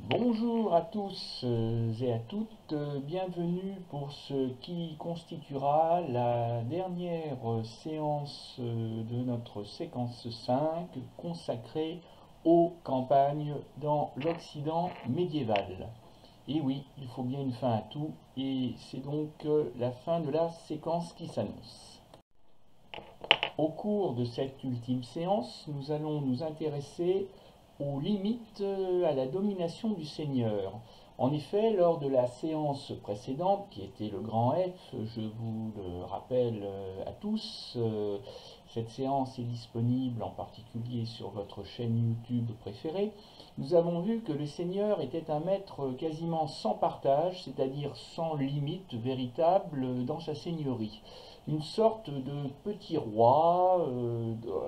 Bonjour à tous et à toutes, bienvenue pour ce qui constituera la dernière séance de notre séquence 5 consacrée aux campagnes dans l'Occident médiéval. Et oui, il faut bien une fin à tout, et c'est donc la fin de la séquence qui s'annonce. Au cours de cette ultime séance, nous allons nous intéresser aux limites à la domination du seigneur. En effet, lors de la séance précédente, qui était le grand F, je vous le rappelle à tous, cette séance est disponible en particulier sur votre chaîne YouTube préférée. Nous avons vu que le seigneur était un maître quasiment sans partage, c'est-à-dire sans limite véritable dans sa seigneurie. Une sorte de petit roi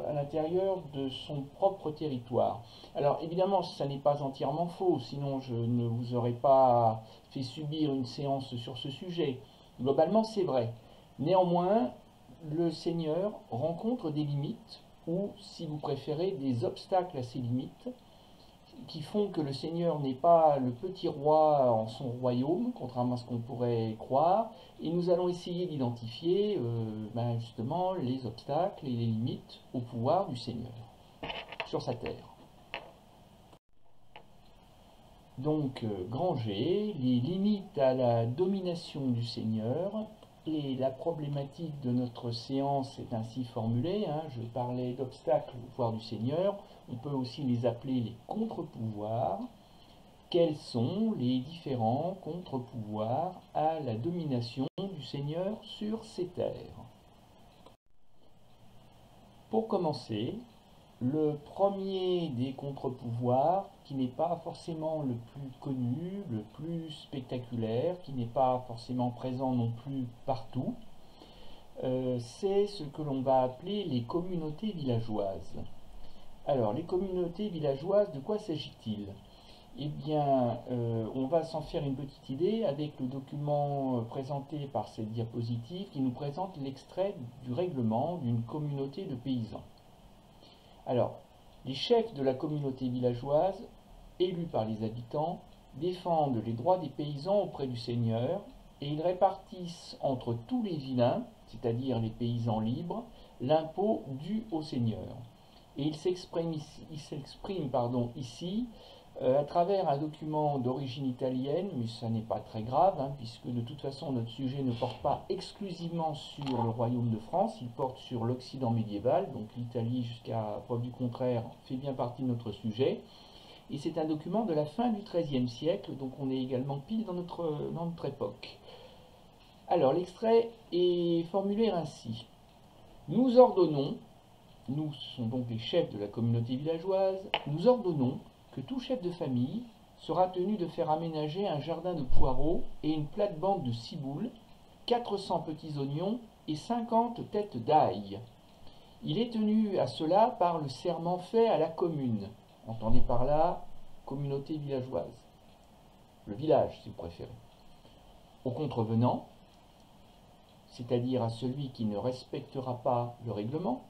à l'intérieur de son propre territoire. Alors évidemment, ça n'est pas entièrement faux, sinon je ne vous aurais pas fait subir une séance sur ce sujet. Globalement, c'est vrai. Néanmoins, le Seigneur rencontre des limites, ou, si vous préférez, des obstacles à ces limites, qui font que le Seigneur n'est pas le petit roi en son royaume, contrairement à ce qu'on pourrait croire, et nous allons essayer d'identifier justement les obstacles et les limites au pouvoir du Seigneur sur sa terre. Donc, grand G, les limites à la domination du Seigneur, et la problématique de notre séance est ainsi formulée. Je parlais d'obstacles au pouvoir du Seigneur, on peut aussi les appeler les contre-pouvoirs. Quels sont les différents contre-pouvoirs à la domination du Seigneur sur ses terres? Pour commencer, le premier des contre-pouvoirs, qui n'est pas forcément le plus connu, le plus spectaculaire, qui n'est pas forcément présent non plus partout, c'est ce que l'on va appeler les communautés villageoises. Alors, les communautés villageoises, de quoi s'agit-il? Eh bien, on va s'en faire une petite idée avec le document présenté par cette diapositive qui nous présente l'extrait du règlement d'une communauté de paysans. Alors, les chefs de la communauté villageoise, élus par les habitants, défendent les droits des paysans auprès du seigneur et ils répartissent entre tous les vilains, c'est-à-dire les paysans libres, l'impôt dû au seigneur. Et ils s'expriment ici à travers un document d'origine italienne, mais ça n'est pas très grave, puisque de toute façon notre sujet ne porte pas exclusivement sur le royaume de France, il porte sur l'Occident médiéval, donc l'Italie jusqu'à preuve du contraire fait bien partie de notre sujet, et c'est un document de la fin du XIIIe siècle, donc on est également pile dans notre époque. Alors l'extrait est formulé ainsi. Nous ordonnons, nous sont donc les chefs de la communauté villageoise, nous ordonnons que tout chef de famille sera tenu de faire aménager un jardin de poireaux et une plate-bande de ciboules, 400 petits oignons et 50 têtes d'ail. Il est tenu à cela par le serment fait à la commune. Entendez par là communauté villageoise. Le village, si vous préférez. Au contrevenant, c'est-à-dire à celui qui ne respectera pas le règlement,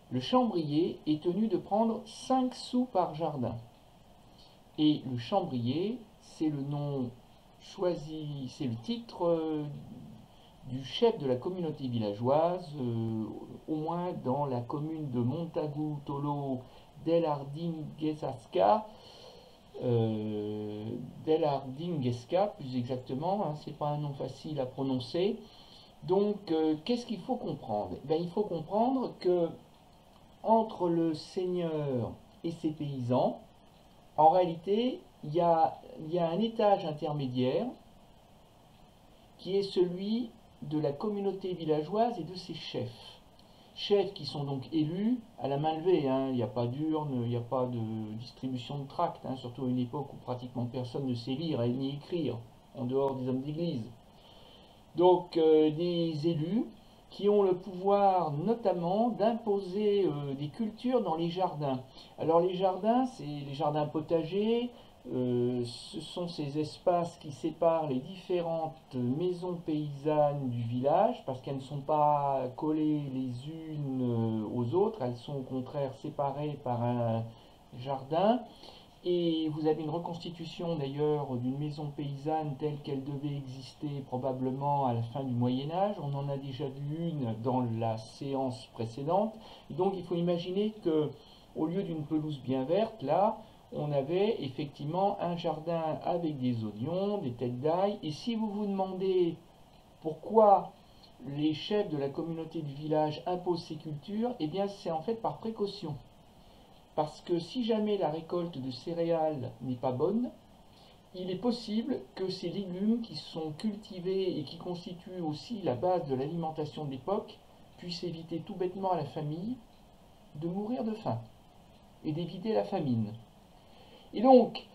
le chambrier est tenu de prendre 5 sous par jardin. Et le chambrier, c'est le nom choisi, c'est le titre du chef de la communauté villageoise, au moins dans la commune de Montagutolo dell'Ardinghesca, plus exactement, c'est pas un nom facile à prononcer. Donc, qu'est-ce qu'il faut comprendre? Il faut comprendre que entre le seigneur et ses paysans, en réalité, il y a un étage intermédiaire qui est celui de la communauté villageoise et de ses chefs. Chefs qui sont donc élus à la main levée, il n'y a pas d'urne, il n'y a pas de distribution de tracts, surtout à une époque où pratiquement personne ne sait lire et ni écrire, en dehors des hommes d'église. Donc des élus qui ont le pouvoir notamment d'imposer des cultures dans les jardins. Alors les jardins, c'est les jardins potagers, ce sont ces espaces qui séparent les différentes maisons paysannes du village, parce qu'elles ne sont pas collées les unes aux autres, elles sont au contraire séparées par un jardin. Et vous avez une reconstitution d'ailleurs d'une maison paysanne telle qu'elle devait exister probablement à la fin du Moyen Âge. On en a déjà vu une dans la séance précédente. Et donc il faut imaginer que au lieu d'une pelouse bien verte, là, on avait effectivement un jardin avec des oignons, des têtes d'ail. Et si vous vous demandez pourquoi les chefs de la communauté du village imposent ces cultures, eh bien c'est en fait par précaution. Parce que si jamais la récolte de céréales n'est pas bonne, il est possible que ces légumes qui sont cultivés et qui constituent aussi la base de l'alimentation de l'époque puissent éviter tout bêtement à la famille de mourir de faim et d'éviter la famine. Et donc,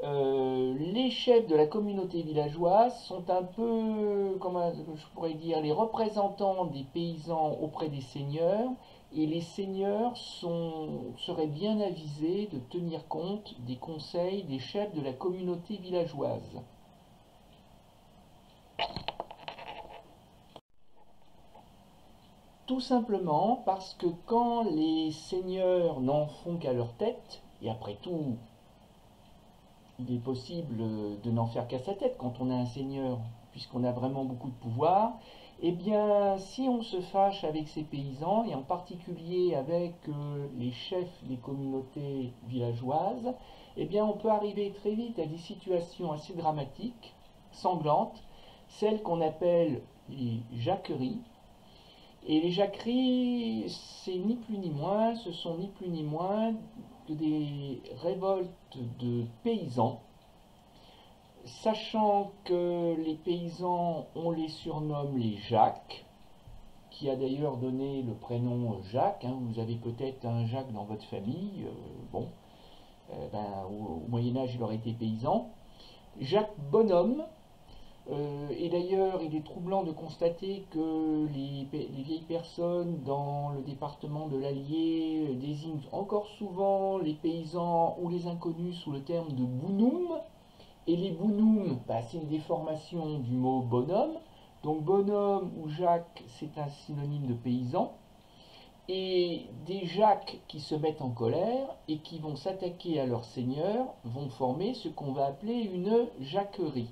les chefs de la communauté villageoise sont un peu, comment je pourrais dire, les représentants des paysans auprès des seigneurs, et les seigneurs seraient bien avisés de tenir compte des conseils des chefs de la communauté villageoise. Tout simplement parce que quand les seigneurs n'en font qu'à leur tête, et après tout, il est possible de n'en faire qu'à sa tête quand on a un seigneur, puisqu'on a vraiment beaucoup de pouvoir, eh bien, si on se fâche avec ces paysans, et en particulier avec les chefs des communautés villageoises, eh bien, on peut arriver très vite à des situations assez dramatiques, sanglantes, celles qu'on appelle les jacqueries. Et les jacqueries, c'est ni plus ni moins, ce sont ni plus ni moins que des révoltes de paysans, sachant que les paysans, on les surnomme les Jacques, qui a d'ailleurs donné le prénom Jacques, hein. Vous avez peut-être un Jacques dans votre famille, au Moyen-Âge il aurait été paysan. Jacques Bonhomme. Et d'ailleurs, il est troublant de constater que les vieilles personnes dans le département de l'Allier désignent encore souvent les paysans ou les inconnus sous le terme de bounoum. Et les bounoum, c'est une déformation du mot bonhomme. Donc bonhomme ou Jacques, c'est un synonyme de paysan. Et des Jacques qui se mettent en colère et qui vont s'attaquer à leur seigneur vont former ce qu'on va appeler une jacquerie.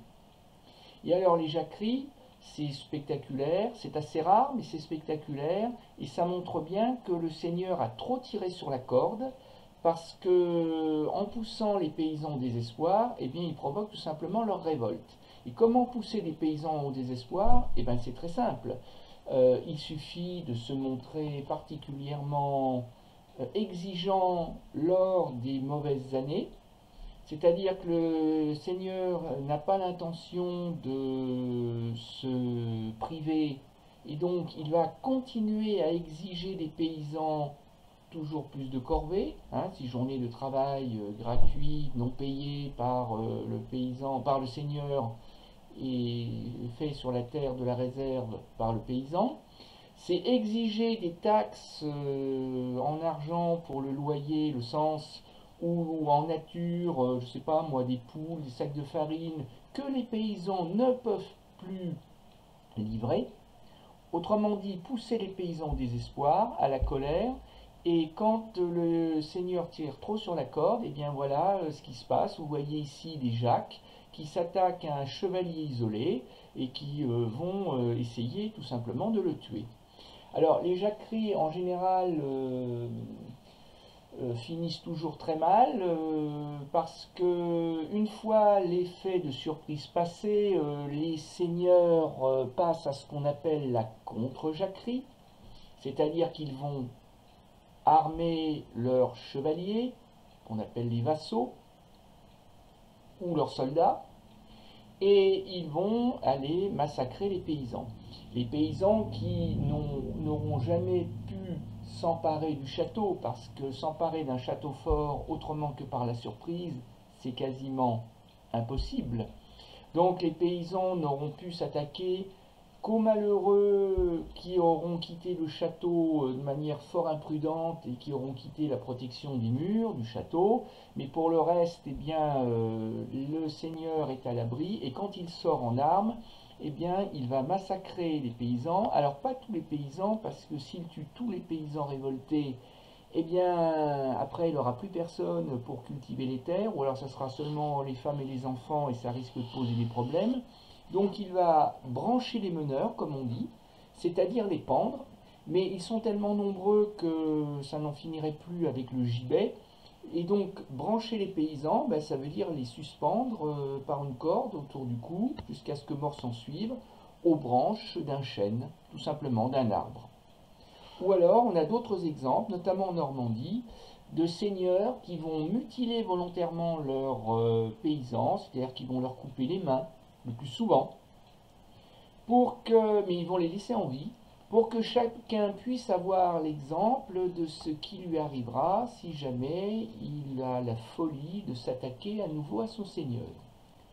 Et alors les jacqueries, c'est spectaculaire, c'est assez rare, mais c'est spectaculaire, et ça montre bien que le seigneur a trop tiré sur la corde, parce que en poussant les paysans au désespoir, eh bien il provoque tout simplement leur révolte. Et comment pousser les paysans au désespoir? Eh bien c'est très simple. Il suffit de se montrer particulièrement exigeant lors des mauvaises années. C'est-à-dire que le Seigneur n'a pas l'intention de se priver et donc il va continuer à exiger des paysans toujours plus de corvées, hein, 6 journées de travail gratuites, non payées par le paysan, par le Seigneur et fait sur la terre de la réserve par le paysan. C'est exiger des taxes en argent pour le loyer, le sens, ou en nature, je sais pas moi, des poules, des sacs de farine, que les paysans ne peuvent plus livrer. Autrement dit, pousser les paysans au désespoir, à la colère, et quand le seigneur tire trop sur la corde, et bien voilà ce qui se passe. Vous voyez ici des Jacques qui s'attaquent à un chevalier isolé et qui vont essayer tout simplement de le tuer. Alors les jacqueries en général finissent toujours très mal parce que une fois l'effet de surprise passé, les seigneurs passent à ce qu'on appelle la contre-jacquerie, c'est-à-dire qu'ils vont armer leurs chevaliers, qu'on appelle les vassaux, ou leurs soldats, et ils vont aller massacrer les paysans. Les paysans qui n'auront jamais pu s'emparer du château, parce que s'emparer d'un château fort autrement que par la surprise, c'est quasiment impossible. Donc les paysans n'auront pu s'attaquer qu'aux malheureux qui auront quitté le château de manière fort imprudente et qui auront quitté la protection des murs du château. Mais pour le reste, eh bien, le seigneur est à l'abri, et quand il sort en armes, eh bien, il va massacrer les paysans. Alors pas tous les paysans, parce que s'il tue tous les paysans révoltés, eh bien, après, il n'aura plus personne pour cultiver les terres, ou alors ça sera seulement les femmes et les enfants, et ça risque de poser des problèmes. Donc il va brancher les meneurs, comme on dit, c'est-à-dire les pendre, mais ils sont tellement nombreux que ça n'en finirait plus avec le gibet. Et donc, brancher les paysans, ben, ça veut dire les suspendre par une corde autour du cou, jusqu'à ce que mort s'en suive, aux branches d'un chêne, tout simplement d'un arbre. Ou alors, on a d'autres exemples, notamment en Normandie, de seigneurs qui vont mutiler volontairement leurs paysans, c'est-à-dire qu'ils vont leur couper les mains, le plus souvent, mais ils vont les laisser en vie, pour que chacun puisse avoir l'exemple de ce qui lui arrivera si jamais il a la folie de s'attaquer à nouveau à son seigneur.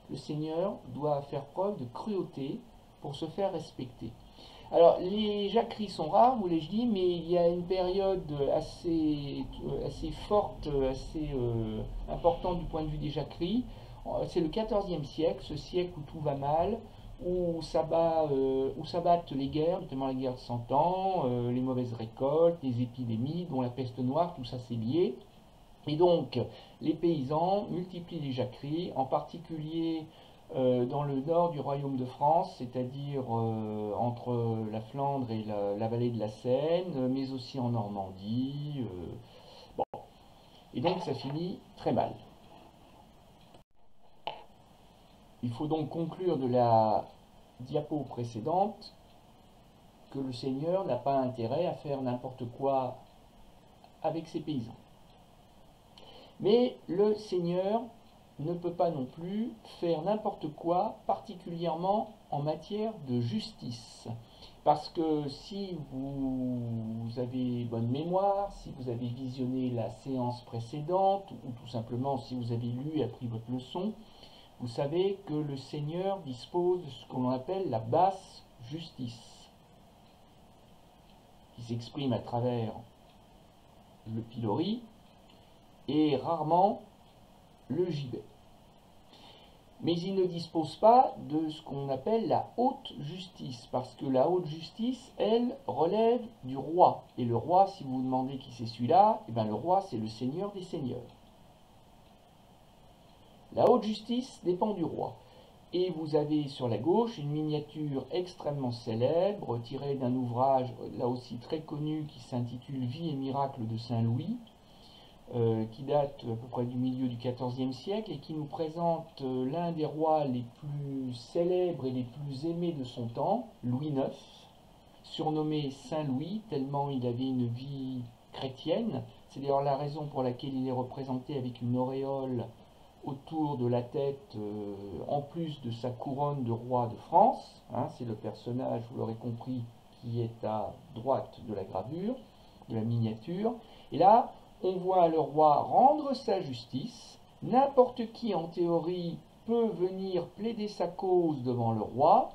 Le seigneur doit faire preuve de cruauté pour se faire respecter. Alors, les jacqueries sont rares, vous l'ai-je dit, mais il y a une période assez forte, assez importante du point de vue des jacqueries. C'est le XIVe siècle, ce siècle où tout va mal, où s'abattent les guerres, notamment la guerre de 100 ans, les mauvaises récoltes, les épidémies, dont la peste noire, tout ça c'est lié. Et donc, les paysans multiplient les jacqueries, en particulier dans le nord du royaume de France, c'est-à-dire entre la Flandre et la vallée de la Seine, mais aussi en Normandie. Bon. Et donc, ça finit très mal. Il faut donc conclure de la diapo précédente que le seigneur n'a pas intérêt à faire n'importe quoi avec ses paysans. Mais le seigneur ne peut pas non plus faire n'importe quoi, particulièrement en matière de justice. Parce que si vous avez bonne mémoire, si vous avez visionné la séance précédente, ou tout simplement si vous avez lu et appris votre leçon, vous savez que le Seigneur dispose de ce qu'on appelle la basse justice, qui s'exprime à travers le pilori et rarement le gibet. Mais il ne dispose pas de ce qu'on appelle la haute justice, parce que la haute justice, elle, relève du roi. Et le roi, si vous vous demandez qui c'est celui-là, eh bien le roi, c'est le seigneur des seigneurs. La haute justice dépend du roi. Et vous avez sur la gauche une miniature extrêmement célèbre, tirée d'un ouvrage, là aussi très connu, qui s'intitule Vie et miracles de Saint Louis, qui date à peu près du milieu du XIVe siècle et qui nous présente l'un des rois les plus célèbres et les plus aimés de son temps, Louis IX, surnommé Saint Louis, tellement il avait une vie chrétienne. C'est d'ailleurs la raison pour laquelle il est représenté avec une auréole autour de la tête, en plus de sa couronne de roi de France. Hein, c'est le personnage, vous l'aurez compris, qui est à droite de la gravure, de la miniature. Et là, on voit le roi rendre sa justice. N'importe qui, en théorie, peut venir plaider sa cause devant le roi,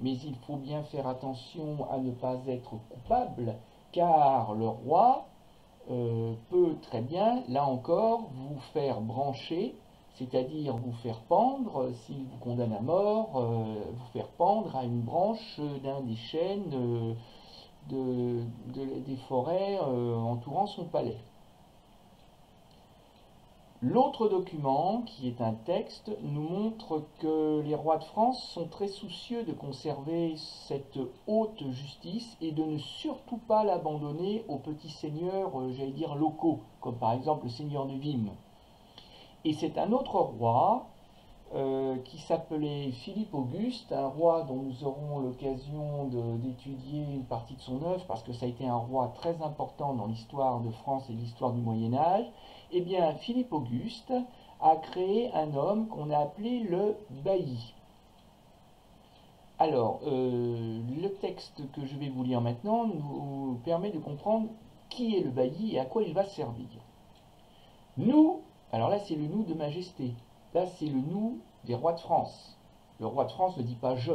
mais il faut bien faire attention à ne pas être coupable, car le roi peut très bien, là encore, vous faire brancher, c'est-à-dire vous faire pendre, s'il vous condamne à mort, vous faire pendre à une branche d'un des chênes des forêts entourant son palais. L'autre document, qui est un texte, nous montre que les rois de France sont très soucieux de conserver cette haute justice et de ne surtout pas l'abandonner aux petits seigneurs, j'allais dire locaux, comme par exemple le seigneur de Vime. Et c'est un autre roi qui s'appelait Philippe Auguste, un roi dont nous aurons l'occasion d'étudier une partie de son œuvre, parce que ça a été un roi très important dans l'histoire de France et l'histoire du Moyen-Âge. Eh bien, Philippe Auguste a créé un homme qu'on a appelé le bailli. Alors, le texte que je vais vous lire maintenant nous permet de comprendre qui est le bailli et à quoi il va servir. Nous, alors là c'est le nous de majesté, là c'est le nous des rois de France. Le roi de France ne dit pas je,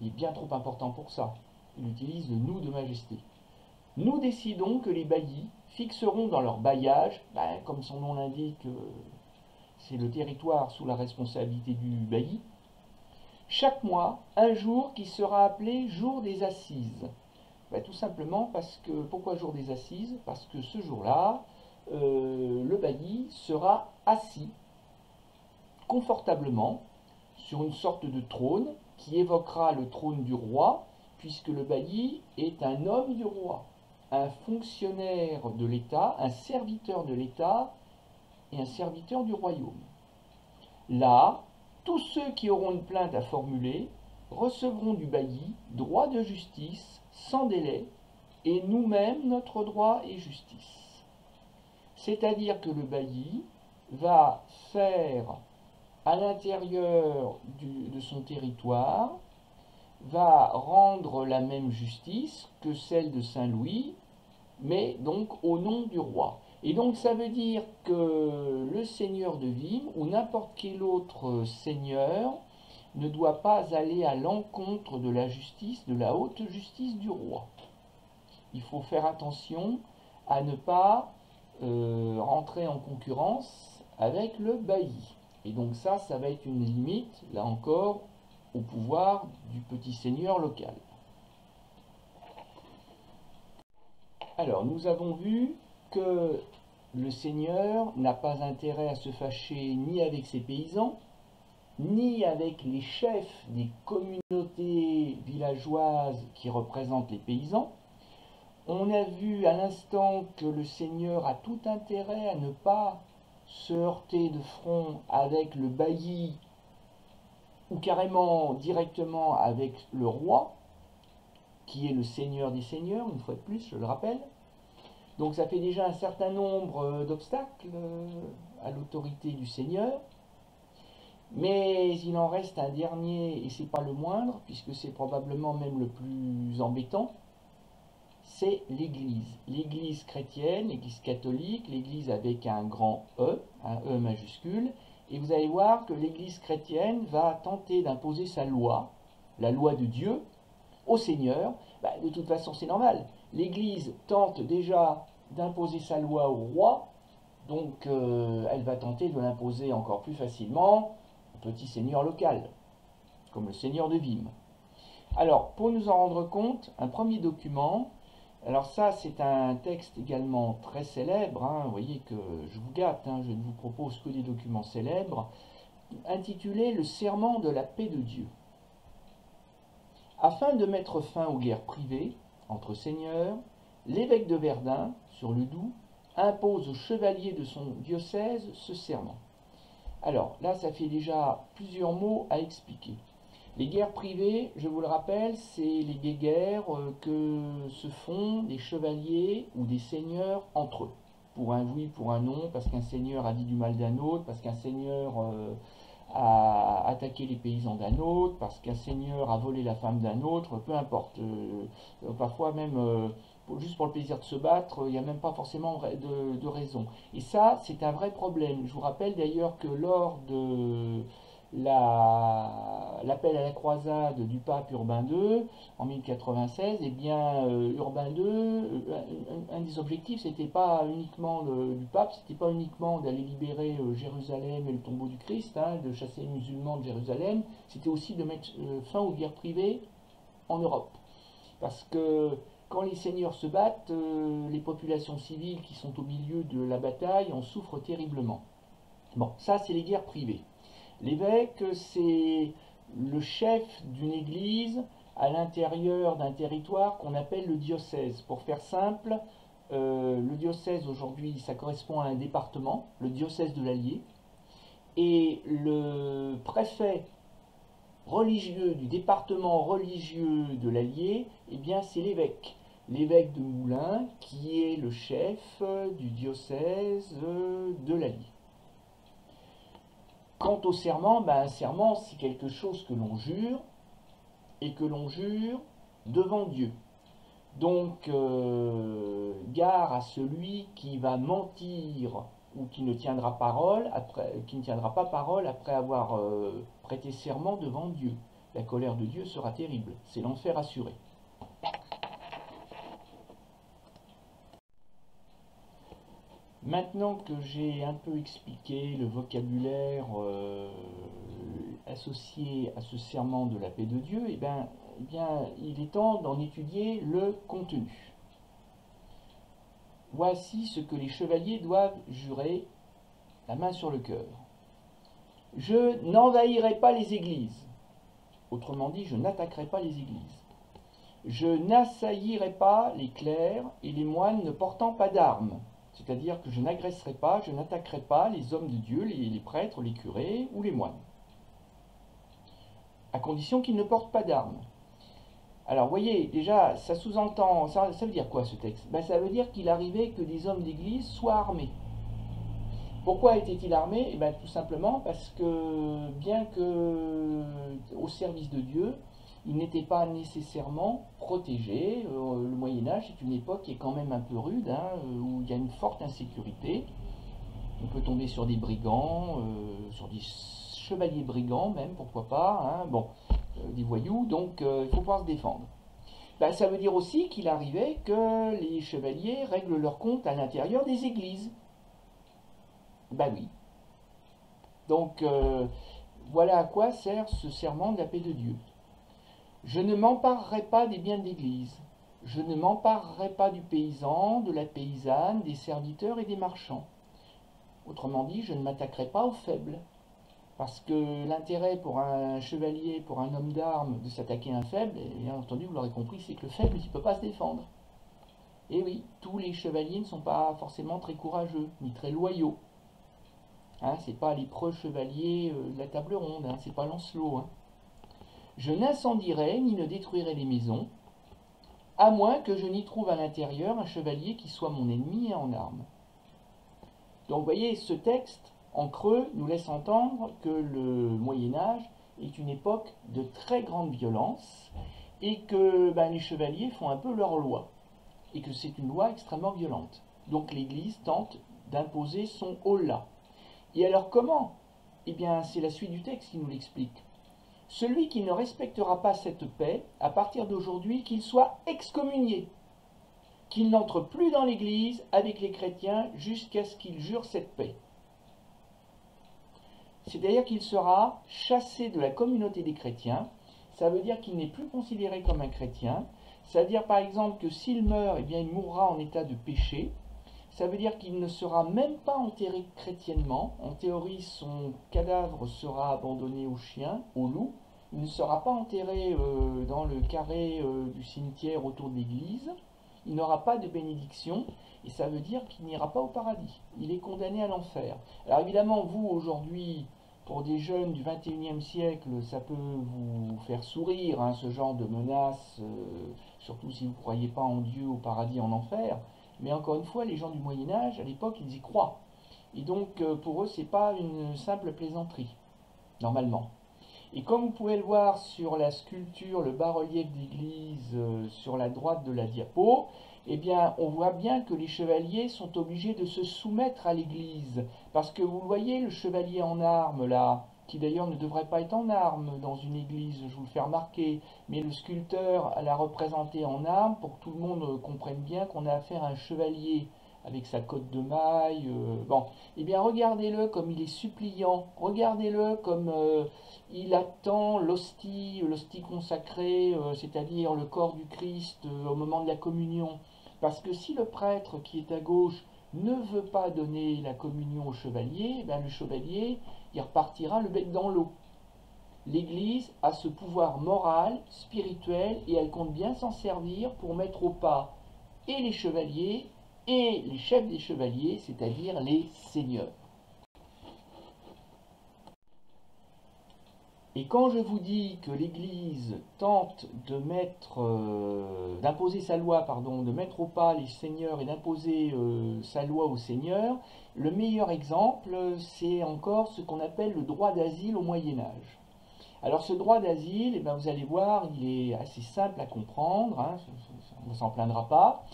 il est bien trop important pour ça. Il utilise le nous de majesté. Nous décidons que les baillis fixeront dans leur bailliage, comme son nom l'indique, c'est le territoire sous la responsabilité du bailli, chaque mois un jour qui sera appelé jour des assises, Tout simplement parce que, pourquoi jour des assises? Parce que ce jour-là, le bailli sera assis confortablement sur une sorte de trône qui évoquera le trône du roi, puisque le bailli est un homme du roi, un fonctionnaire de l'État, un serviteur de l'État et un serviteur du royaume. Là, tous ceux qui auront une plainte à formuler recevront du bailli droit de justice sans délai, et nous-mêmes notre droit et justice. C'est-à-dire que le bailli va faire à l'intérieur de son territoire, va rendre la même justice que celle de Saint-Louis, mais donc au nom du roi. Et donc ça veut dire que le seigneur de Vimy ou n'importe quel autre seigneur ne doit pas aller à l'encontre de la justice, de la haute justice du roi. Il faut faire attention à ne pas rentrer en concurrence avec le bailli. Et donc ça va être une limite, là encore, au pouvoir du petit seigneur local. Alors, nous avons vu que le seigneur n'a pas intérêt à se fâcher ni avec ses paysans, ni avec les chefs des communautés villageoises qui représentent les paysans. On a vu à l'instant que le seigneur a tout intérêt à ne pas se heurter de front avec le bailli ou carrément directement avec le roi, qui est le seigneur des seigneurs, une fois de plus, je le rappelle. Donc ça fait déjà un certain nombre d'obstacles à l'autorité du seigneur. Mais il en reste un dernier, et c'est pas le moindre, puisque c'est probablement même le plus embêtant, c'est l'Église. L'Église chrétienne, l'Église catholique, l'Église avec un grand E, un E majuscule, et vous allez voir que l'Église chrétienne va tenter d'imposer sa loi, la loi de Dieu, au Seigneur. De toute façon, c'est normal. L'Église tente déjà d'imposer sa loi au roi, donc elle va tenter de l'imposer encore plus facilement au petit seigneur local, comme le seigneur de Vimy. Alors, pour nous en rendre compte, un premier document. Alors ça, c'est un texte également très célèbre, hein. Vous voyez que je vous gâte, hein, je ne vous propose que des documents célèbres, intitulé « Le serment de la paix de Dieu ». Afin de mettre fin aux guerres privées entre seigneurs, l'évêque de Verdun, sur le Doubs, impose aux chevaliers de son diocèse ce serment. Alors là, ça fait déjà plusieurs mots à expliquer. Les guerres privées, je vous le rappelle, c'est les guerres que se font des chevaliers ou des seigneurs entre eux. Pour un oui, pour un non, parce qu'un seigneur a dit du mal d'un autre, parce qu'un seigneur a attaqué les paysans d'un autre, parce qu'un seigneur a volé la femme d'un autre, peu importe. Parfois même, juste pour le plaisir de se battre, il n'y a même pas forcément de raison. Et ça, c'est un vrai problème. Je vous rappelle d'ailleurs que lors de l'appel à la croisade du pape Urbain II en 1096, eh bien Urbain II, un des objectifs, c'était pas uniquement du pape, c'était pas uniquement d'aller libérer Jérusalem et le tombeau du Christ, hein, de chasser les musulmans de Jérusalem, c'était aussi de mettre fin aux guerres privées en Europe. Parce que quand les seigneurs se battent, les populations civiles qui sont au milieu de la bataille en souffrent terriblement. Bon, ça c'est les guerres privées. L'évêque, c'est le chef d'une église à l'intérieur d'un territoire qu'on appelle le diocèse. Pour faire simple, le diocèse aujourd'hui, ça correspond à un département, le diocèse de l'Allier, et le préfet religieux du département religieux de l'Allier, eh bien c'est l'évêque. L'évêque de Moulins, qui est le chef du diocèse de l'Allier. Quant au serment, un serment c'est quelque chose que l'on jure, et que l'on jure devant Dieu. Donc, gare à celui qui va mentir ou qui ne tiendra pas parole après avoir prêté serment devant Dieu. La colère de Dieu sera terrible, c'est l'enfer assuré. Maintenant que j'ai un peu expliqué le vocabulaire associé à ce serment de la paix de Dieu, eh bien, il est temps d'en étudier le contenu. Voici ce que les chevaliers doivent jurer, la main sur le cœur. Je n'envahirai pas les églises. Autrement dit, je n'attaquerai pas les églises. Je n'assaillirai pas les clercs et les moines ne portant pas d'armes. C'est-à-dire que je n'agresserai pas, je n'attaquerai pas les hommes de Dieu, les prêtres, les curés ou les moines. À condition qu'ils ne portent pas d'armes. Alors, vous voyez, déjà, ça sous-entend, ça veut dire quoi ce texte? Ben, ça veut dire qu'il arrivait que des hommes d'église soient armés. Pourquoi était-il armé? Eh bien, tout simplement parce que, bien que au service de Dieu, il n'était pas nécessairement protégé. Le Moyen-Âge est une époque qui est quand même un peu rude, hein, où il y a une forte insécurité. On peut tomber sur des brigands, sur des chevaliers brigands même, pourquoi pas, hein, bon, des voyous, donc il faut pouvoir se défendre. Ben, ça veut dire aussi qu'il arrivait que les chevaliers règlent leur compte à l'intérieur des églises. Ben oui. Donc, voilà à quoi sert ce serment de la paix de Dieu. Je ne m'emparerai pas des biens de l'Église. Je ne m'emparerai pas du paysan, de la paysanne, des serviteurs et des marchands. Autrement dit, je ne m'attaquerai pas aux faibles. Parce que l'intérêt pour un chevalier, pour un homme d'armes, de s'attaquer à un faible, et bien entendu, vous l'aurez compris, c'est que le faible, il ne peut pas se défendre. Et oui, tous les chevaliers ne sont pas forcément très courageux, ni très loyaux. Hein, c'est pas les preux chevaliers de la table ronde, hein, c'est pas Lancelot. Hein. Je n'incendierai ni ne détruirai les maisons, à moins que je n'y trouve à l'intérieur un chevalier qui soit mon ennemi et en armes. Donc vous voyez, ce texte, en creux, nous laisse entendre que le Moyen-Âge est une époque de très grande violence et que les chevaliers font un peu leur loi et que c'est une loi extrêmement violente. Donc l'Église tente d'imposer son holà. Et alors comment? Eh bien, c'est la suite du texte qui nous l'explique. Celui qui ne respectera pas cette paix, à partir d'aujourd'hui, qu'il soit excommunié, qu'il n'entre plus dans l'Église avec les chrétiens jusqu'à ce qu'il jure cette paix. C'est-à-dire qu'il sera chassé de la communauté des chrétiens, ça veut dire qu'il n'est plus considéré comme un chrétien, ça veut dire par exemple que s'il meurt, eh bien il mourra en état de péché, ça veut dire qu'il ne sera même pas enterré chrétiennement. En théorie, son cadavre sera abandonné aux chiens, aux loups. Il ne sera pas enterré dans le carré du cimetière autour de l'église. Il n'aura pas de bénédiction. Et ça veut dire qu'il n'ira pas au paradis. Il est condamné à l'enfer. Alors évidemment, vous, aujourd'hui, pour des jeunes du 21e siècle, ça peut vous faire sourire, hein, ce genre de menaces, surtout si vous ne croyez pas en Dieu, au paradis, en enfer. Mais encore une fois, les gens du Moyen-Âge, à l'époque, ils y croient. Et donc, pour eux, ce n'est pas une simple plaisanterie, normalement. Et comme vous pouvez le voir sur la sculpture, le bas-relief de l'église, sur la droite de la diapo, eh bien, on voit bien que les chevaliers sont obligés de se soumettre à l'église. Parce que vous voyez, le chevalier en armes, là, qui d'ailleurs ne devrait pas être en armes dans une église, je vous le fais remarquer, mais le sculpteur l'a représenté en armes pour que tout le monde comprenne bien qu'on a affaire à un chevalier avec sa cotte de maille. Bon, eh bien regardez-le comme il est suppliant, regardez-le comme il attend l'hostie consacrée, c'est-à-dire le corps du Christ au moment de la communion. Parce que si le prêtre qui est à gauche ne veut pas donner la communion au chevalier, ben le chevalier, il repartira le bec dans l'eau. L'Église a ce pouvoir moral, spirituel, et elle compte bien s'en servir pour mettre au pas et les chevaliers et les chefs des chevaliers, c'est-à-dire les seigneurs. Et quand je vous dis que l'Église tente de d'imposer sa loi, de mettre au pas les seigneurs et d'imposer sa loi aux seigneurs, le meilleur exemple, c'est encore ce qu'on appelle le droit d'asile au Moyen-Âge. Alors ce droit d'asile, eh bien, vous allez voir, il est assez simple à comprendre, hein, on ne s'en plaindra pas.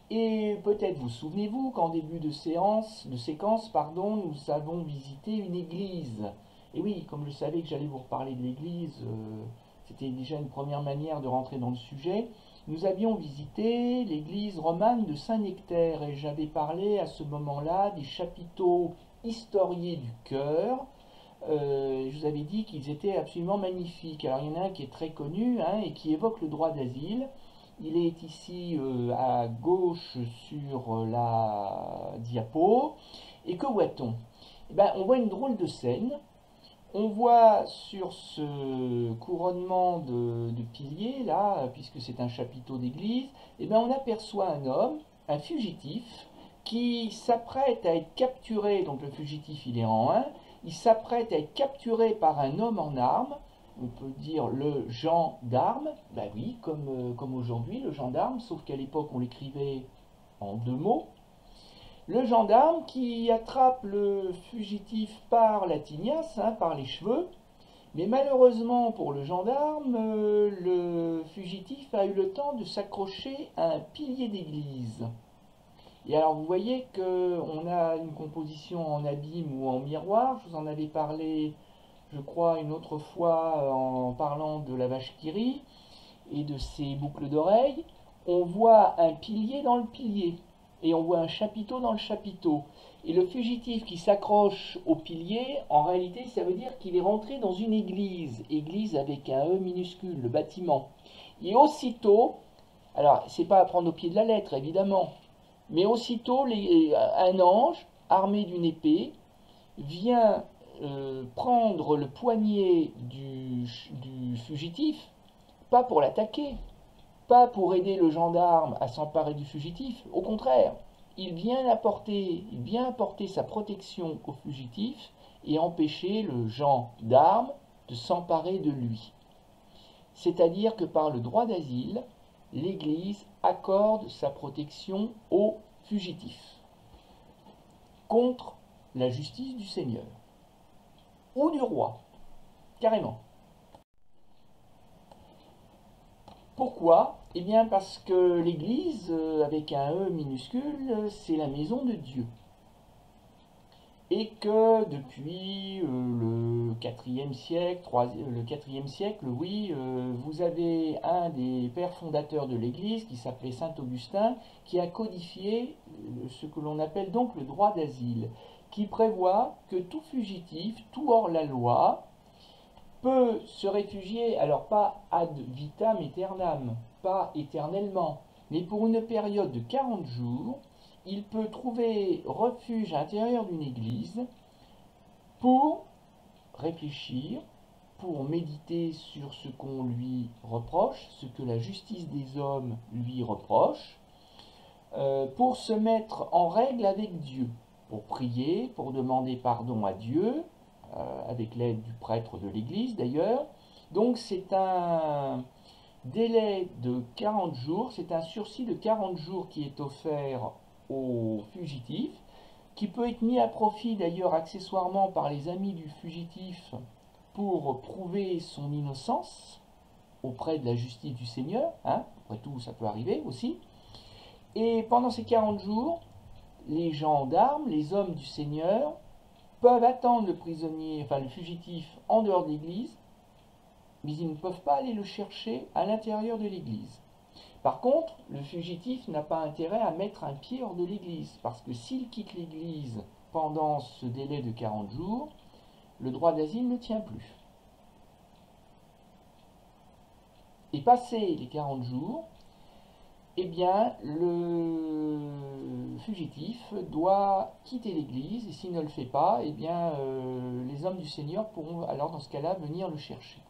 Et peut-être vous souvenez-vous qu'en début de séquence, nous avons visité une église. Et oui, comme je savais que j'allais vous reparler de l'église, c'était déjà une première manière de rentrer dans le sujet. Nous avions visité l'église romane de Saint-Nectaire et j'avais parlé à ce moment-là des chapiteaux historiés du chœur je vous avais dit qu'ils étaient absolument magnifiques. Alors il y en a un qui est très connu, hein, et qui évoque le droit d'asile. Il est ici à gauche sur la diapo. Et que voit-on? Eh ben, on voit une drôle de scène. On voit sur ce couronnement de piliers, là, puisque c'est un chapiteau d'église, eh ben, on aperçoit un homme, un fugitif, qui s'apprête à être capturé. Donc le fugitif, il est en 1, il s'apprête à être capturé par un homme en armes, on peut dire le gendarme, ben oui, comme aujourd'hui, le gendarme, sauf qu'à l'époque on l'écrivait en 2 mots. Le gendarme qui attrape le fugitif par la tignasse, hein, par les cheveux, mais malheureusement pour le gendarme, le fugitif a eu le temps de s'accrocher à un pilier d'église. Et alors vous voyez qu'on a une composition en abîme ou en miroir, je vous en avais parlé je crois une autre fois en parlant de la vache qui rit et de ses boucles d'oreilles. On voit un pilier dans le pilier et on voit un chapiteau dans le chapiteau. Et le fugitif qui s'accroche au pilier, en réalité ça veut dire qu'il est rentré dans une église, église avec un E minuscule, le bâtiment. Et aussitôt, alors c'est pas à prendre au pied de la lettre évidemment, mais aussitôt un ange armé d'une épée vient prendre le poignet du fugitif, pas pour l'attaquer, pas pour aider le gendarme à s'emparer du fugitif, au contraire, il vient apporter sa protection au fugitif et empêcher le gendarme de s'emparer de lui. C'est-à-dire que par le droit d'asile, l'Église accorde sa protection aux fugitifs contre la justice du Seigneur ou du roi, carrément. Pourquoi? Eh bien parce que l'Église, avec un E minuscule, c'est la maison de Dieu. Et que depuis le IVe siècle, oui, vous avez un des pères fondateurs de l'Église qui s'appelait Saint Augustin, qui a codifié ce que l'on appelle donc le droit d'asile, qui prévoit que tout fugitif, tout hors la loi, peut se réfugier, alors pas ad vitam aeternam, pas éternellement, mais pour une période de 40 jours, il peut trouver refuge à l'intérieur d'une église pour réfléchir, pour méditer sur ce qu'on lui reproche, ce que la justice des hommes lui reproche, pour se mettre en règle avec Dieu, pour prier, pour demander pardon à Dieu, avec l'aide du prêtre de l'église d'ailleurs. Donc c'est un délai de 40 jours, c'est un sursis de 40 jours qui est offert aux fugitifs, qui peut être mis à profit d'ailleurs accessoirement par les amis du fugitif pour prouver son innocence auprès de la justice du Seigneur, hein, après tout ça peut arriver aussi. Et pendant ces 40 jours, les gendarmes, les hommes du Seigneur, peuvent attendre le prisonnier, enfin le fugitif, en dehors de l'église, mais ils ne peuvent pas aller le chercher à l'intérieur de l'église. Par contre, le fugitif n'a pas intérêt à mettre un pied hors de l'église, parce que s'il quitte l'église pendant ce délai de 40 jours, le droit d'asile ne tient plus. Et passé les 40 jours, eh bien, le fugitif doit quitter l'église, et s'il ne le fait pas, eh bien, les hommes du Seigneur pourront alors dans ce cas-là venir le chercher.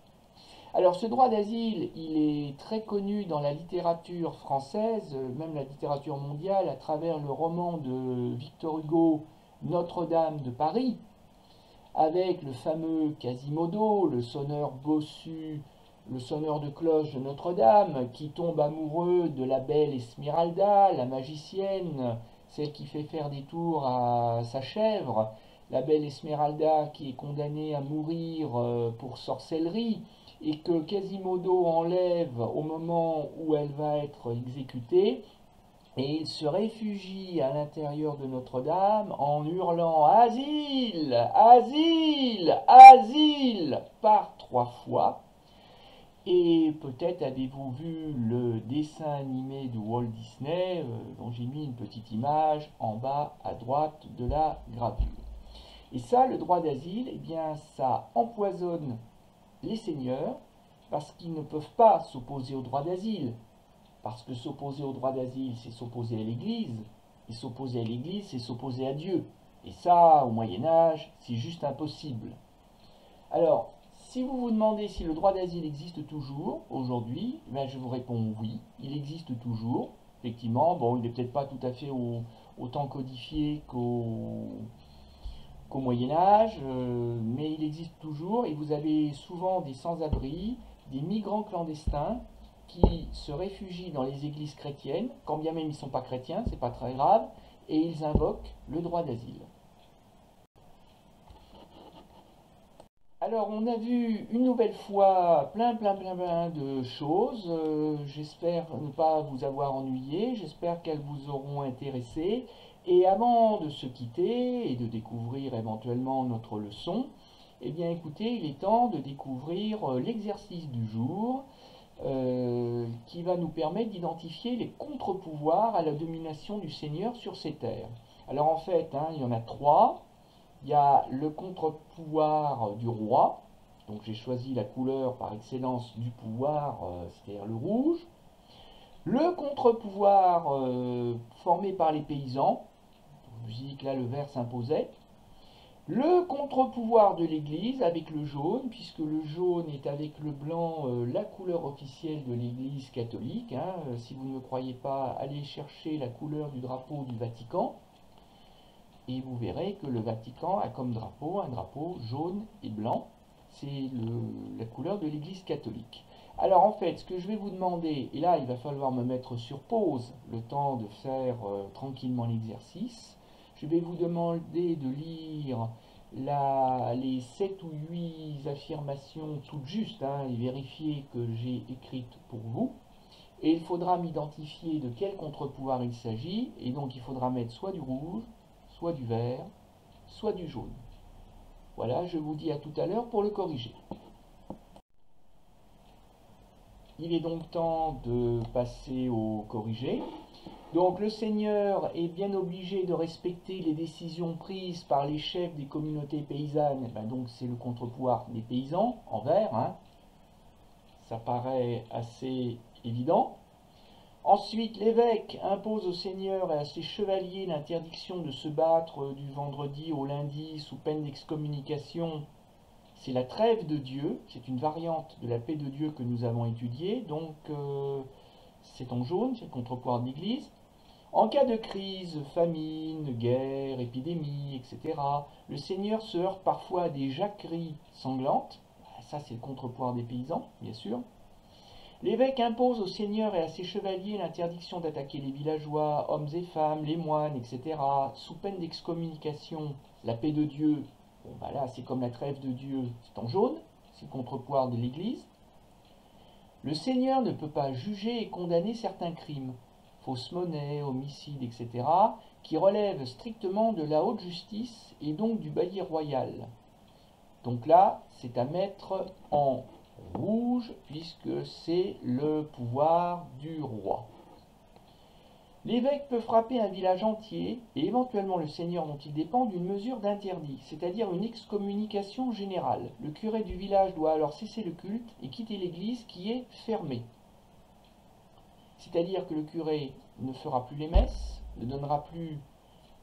Alors ce droit d'asile, il est très connu dans la littérature française, même la littérature mondiale, à travers le roman de Victor Hugo, Notre-Dame de Paris, avec le fameux Quasimodo, le sonneur bossu, le sonneur de cloche de Notre-Dame, qui tombe amoureux de la belle Esmeralda, la magicienne, celle qui fait faire des tours à sa chèvre, la belle Esmeralda qui est condamnée à mourir pour sorcellerie, et que Quasimodo enlève au moment où elle va être exécutée, et il se réfugie à l'intérieur de Notre-Dame en hurlant « Asile! Asile! Asile !» par 3 fois. Et peut-être avez-vous vu le dessin animé de Walt Disney, dont j'ai mis une petite image en bas à droite de la gravure. Et ça, le droit d'asile, eh bien, ça empoisonne les seigneurs parce qu'ils ne peuvent pas s'opposer au droit d'asile. Parce que s'opposer au droit d'asile, c'est s'opposer à l'Église. Et s'opposer à l'Église, c'est s'opposer à Dieu. Et ça, au Moyen-Âge, c'est juste impossible. Alors, si vous vous demandez si le droit d'asile existe toujours aujourd'hui, ben je vous réponds oui, il existe toujours. Effectivement, bon, il n'est peut-être pas tout à fait autant codifié qu'au Moyen-Âge, mais il existe toujours et vous avez souvent des sans-abri, des migrants clandestins qui se réfugient dans les églises chrétiennes, quand bien même ils ne sont pas chrétiens, c'est pas très grave, et ils invoquent le droit d'asile. Alors, on a vu une nouvelle fois plein de choses. J'espère ne pas vous avoir ennuyé. J'espère qu'elles vous auront intéressé. Et avant de se quitter et de découvrir éventuellement notre leçon, eh bien écoutez, il est temps de découvrir l'exercice du jour qui va nous permettre d'identifier les contre-pouvoirs à la domination du Seigneur sur ces terres. Alors en fait, il y en a trois. Il y a le contre-pouvoir du roi, donc j'ai choisi la couleur par excellence du pouvoir, c'est-à-dire le rouge. Le contre-pouvoir formé par les paysans, vous voyez que là le vert s'imposait. Le contre-pouvoir de l'Église avec le jaune, puisque le jaune est avec le blanc la couleur officielle de l'Église catholique. Si vous ne me croyez pas, allez chercher la couleur du drapeau du Vatican. Et vous verrez que le Vatican a comme drapeau un drapeau jaune et blanc. C'est la couleur de l'Église catholique. Alors en fait, ce que je vais vous demander, et là il va falloir me mettre sur pause le temps de faire tranquillement l'exercice, je vais vous demander de lire les 7 ou 8 affirmations toutes justes et vérifier que j'ai écrites pour vous. Et il faudra m'identifier de quel contre-pouvoir il s'agit, et donc il faudra mettre soit du rouge, soit du vert, soit du jaune. Voilà, je vous dis à tout à l'heure pour le corriger. Il est donc temps de passer au corrigé. Donc le Seigneur est bien obligé de respecter les décisions prises par les chefs des communautés paysannes. Donc c'est le contre-pouvoir des paysans, en vert. Ça paraît assez évident. Ensuite, l'évêque impose au seigneur et à ses chevaliers l'interdiction de se battre du vendredi au lundi sous peine d'excommunication. C'est la trêve de Dieu, c'est une variante de la paix de Dieu que nous avons étudiée, donc c'est en jaune, c'est le contre-pouvoir de l'Église. En cas de crise, famine, guerre, épidémie, etc., le Seigneur se heurte parfois à des jacqueries sanglantes. Ça, c'est le contre-pouvoir des paysans, bien sûr. L'évêque impose au seigneur et à ses chevaliers l'interdiction d'attaquer les villageois, hommes et femmes, les moines, etc., sous peine d'excommunication. La paix de Dieu, là, c'est comme la trêve de Dieu, c'est en jaune, c'est le contre-pouvoir de l'Église. Le Seigneur ne peut pas juger et condamner certains crimes, fausse monnaie, homicide, etc., qui relèvent strictement de la haute justice et donc du bailli royal. Donc là, c'est à mettre en rouge puisque c'est le pouvoir du roi. L'évêque peut frapper un village entier et éventuellement le seigneur dont il dépend d'une mesure d'interdit, c'est-à-dire une excommunication générale. Le curé du village doit alors cesser le culte et quitter l'église qui est fermée. C'est-à-dire que le curé ne fera plus les messes, ne donnera plus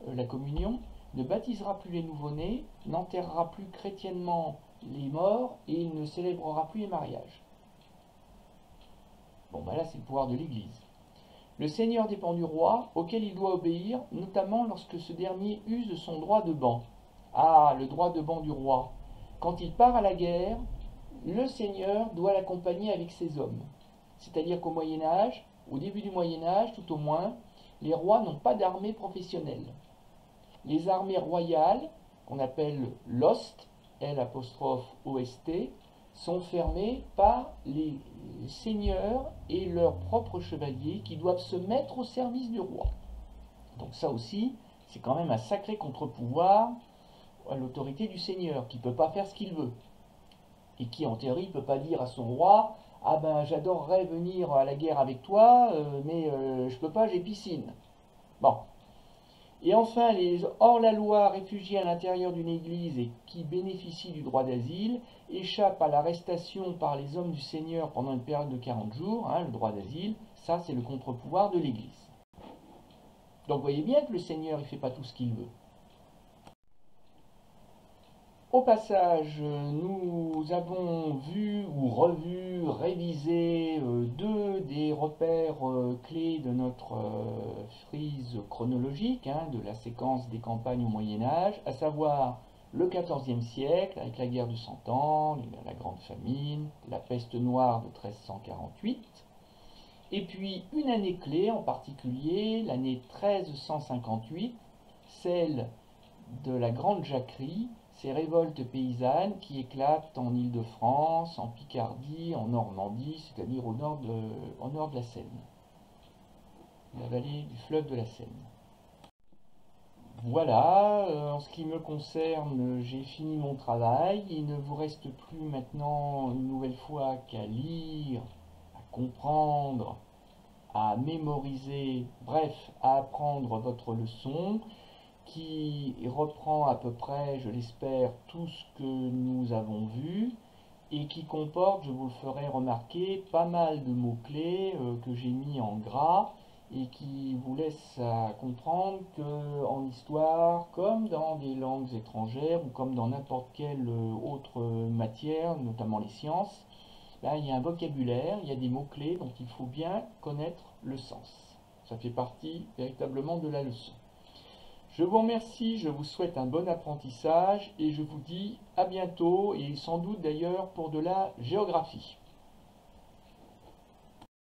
la communion, ne baptisera plus les nouveau-nés, n'enterrera plus chrétiennement les morts et il ne célébrera plus les mariages. Là c'est le pouvoir de l'Église. Le seigneur dépend du roi, auquel il doit obéir, notamment lorsque ce dernier use de son droit de ban. Le droit de ban du roi. Quand il part à la guerre, le seigneur doit l'accompagner avec ses hommes. C'est-à-dire qu'au Moyen-Âge, au début du Moyen-Âge tout au moins, les rois n'ont pas d'armée professionnelle. Les armées royales, qu'on appelle l'ost, L''OST, sont fermées par les seigneurs et leurs propres chevaliers qui doivent se mettre au service du roi. Donc ça aussi, c'est quand même un sacré contre-pouvoir à l'autorité du seigneur, qui ne peut pas faire ce qu'il veut. Et qui en théorie ne peut pas dire à son roi, j'adorerais venir à la guerre avec toi, mais je peux pas, j'ai piscine. Et enfin, les hors-la-loi réfugiés à l'intérieur d'une église et qui bénéficient du droit d'asile échappent à l'arrestation par les hommes du Seigneur pendant une période de 40 jours, le droit d'asile, ça c'est le contre-pouvoir de l'église. Donc vous voyez bien que le Seigneur il ne fait pas tout ce qu'il veut. Au passage, nous avons vu ou revu, révisé deux des repères clés de notre frise chronologique, de la séquence des campagnes au Moyen-Âge, à savoir le XIVe siècle, avec la guerre de Cent Ans, la Grande Famine, la peste noire de 1348, et puis une année clé en particulier, l'année 1358, celle de la Grande Jacquerie, ces révoltes paysannes qui éclatent en Île-de-France, en Picardie, en Normandie, c'est-à-dire au nord de la Seine, la vallée du fleuve de la Seine. Voilà, en ce qui me concerne, j'ai fini mon travail. Il ne vous reste plus maintenant une nouvelle fois qu'à lire, à comprendre, à mémoriser, bref, à apprendre votre leçon, qui reprend à peu près, je l'espère, tout ce que nous avons vu et qui comporte, je vous le ferai remarquer, pas mal de mots-clés que j'ai mis en gras et qui vous laissent à comprendre qu'en histoire, comme dans des langues étrangères ou comme dans n'importe quelle autre matière, notamment les sciences, là, il y a un vocabulaire, il y a des mots-clés dont il faut bien connaître le sens. Ça fait partie véritablement de la leçon. Je vous remercie, je vous souhaite un bon apprentissage et je vous dis à bientôt et sans doute d'ailleurs pour de la géographie.